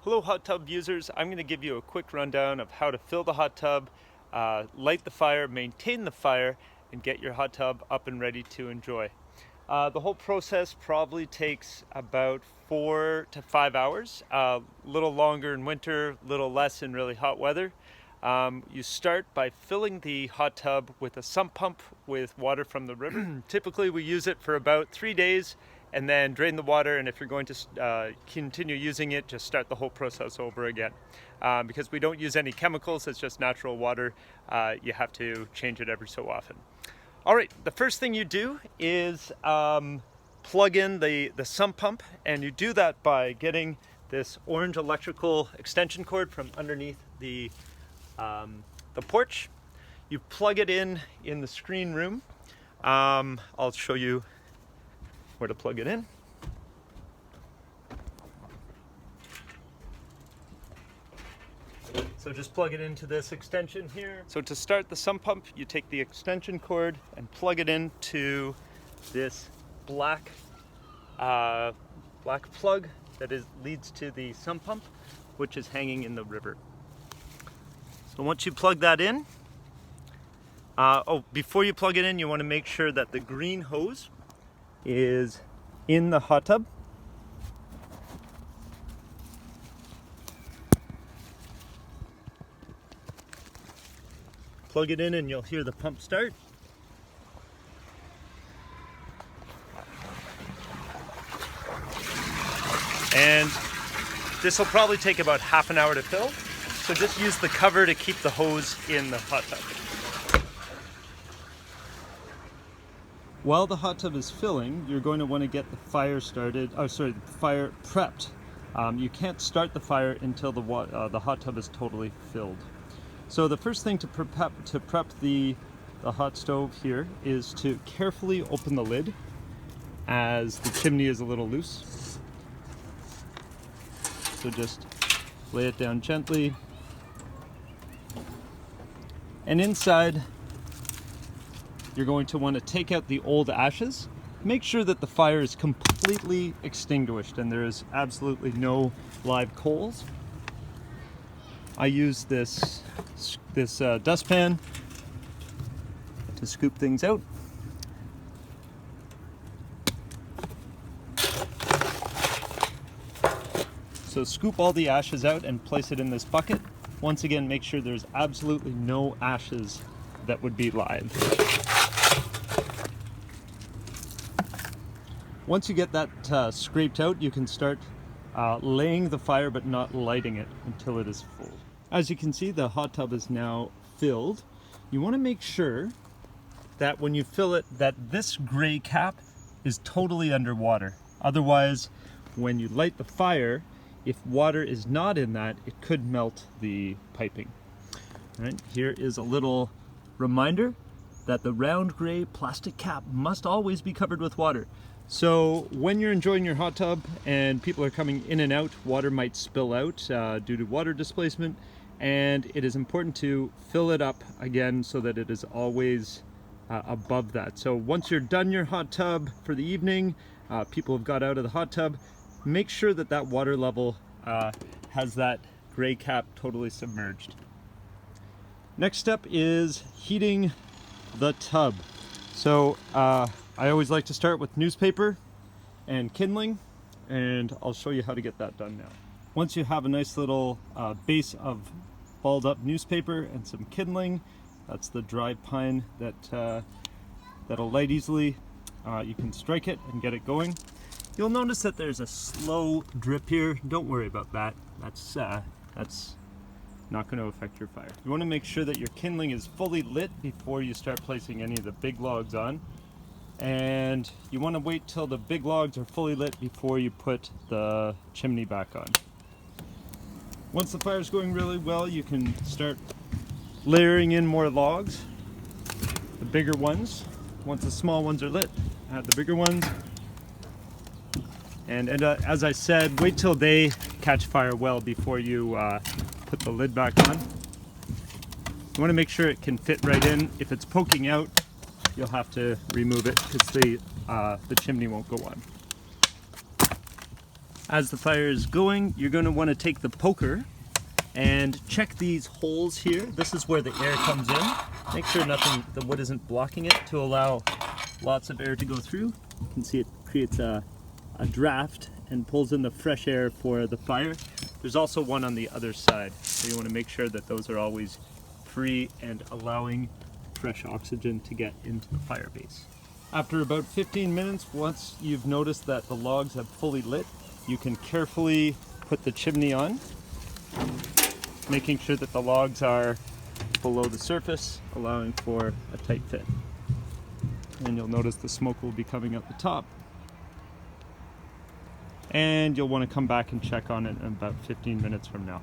Hello hot tub users, I'm going to give you a quick rundown of how to fill the hot tub, light the fire, maintain the fire, and get your hot tub up and ready to enjoy. The whole process probably takes about 4 to 5 hours, a little longer in winter, a little less in really hot weather. You start by filling the hot tub with a sump pump with water from the river. Typically we use it for about 3 days and then drain the water, and if you're going to continue using it, just start the whole process over again. Because we don't use any chemicals, it's just natural water, you have to change it every so often. Alright, the first thing you do is plug in the sump pump, and you do that by getting this orange electrical extension cord from underneath the porch. You plug it in the screen room. I'll show you where to plug it in. So just plug it into this extension here. So to start the sump pump, you take the extension cord and plug it into this black plug that leads to the sump pump, which is hanging in the river. So once you plug that in, before you plug it in, you want to make sure that the green hose is in the hot tub. Plug it in and you'll hear the pump start. And this will probably take about half an hour to fill. So just use the cover to keep the hose in the hot tub. While the hot tub is filling, you're going to want to get the fire started, the fire prepped. You can't start the fire until the hot tub is totally filled. So the first thing to prep the hot stove here is to carefully open the lid as the chimney is a little loose. So just lay it down gently. And inside, you're going to want to take out the old ashes. Make sure that the fire is completely extinguished and there is absolutely no live coals. I use this dustpan to scoop things out. So scoop all the ashes out and place it in this bucket. Once again, make sure there's absolutely no ashes that would be live. Once you get that scraped out, you can start laying the fire but not lighting it until it is full. As you can see, the hot tub is now filled. You want to make sure that when you fill it, that this gray cap is totally underwater. Otherwise, when you light the fire, if water is not in that, it could melt the piping. All right, here is a little reminder that the round gray plastic cap must always be covered with water. So when you're enjoying your hot tub and people are coming in and out, water might spill out due to water displacement, and it is important to fill it up again so that it is always above that. So once you're done your hot tub for the evening, people have got out of the hot tub, make sure that that water level has that gray cap totally submerged. Next step is heating the tub. So I always like to start with newspaper and kindling, and I'll show you how to get that done now. Once you have a nice little base of balled up newspaper and some kindling, that's the dry pine that'll light easily, you can strike it and get it going. You'll notice that there's a slow drip here. Don't worry about that. That's not going to affect your fire. You want to make sure that your kindling is fully lit before you start placing any of the big logs on. And you want to wait till the big logs are fully lit before you put the chimney back on. Once the fire is going really well, you can start layering in more logs, the bigger ones. Once the small ones are lit, add the bigger ones. And as I said, wait till they catch fire well before you put the lid back on. You want to make sure it can fit right in. If it's poking out, you'll have to remove it because the chimney won't go on. As the fire is going, you're going to want to take the poker and check these holes here. This is where the air comes in. Make sure the wood isn't blocking it to allow lots of air to go through. You can see it creates a draft and pulls in the fresh air for the fire. There's also one on the other side, so you want to make sure that those are always free and allowing fresh oxygen to get into the fire base. After about 15 minutes, once you've noticed that the logs have fully lit, you can carefully put the chimney on, making sure that the logs are below the surface, allowing for a tight fit. And you'll notice the smoke will be coming out the top. And you'll want to come back and check on it in about 15 minutes from now.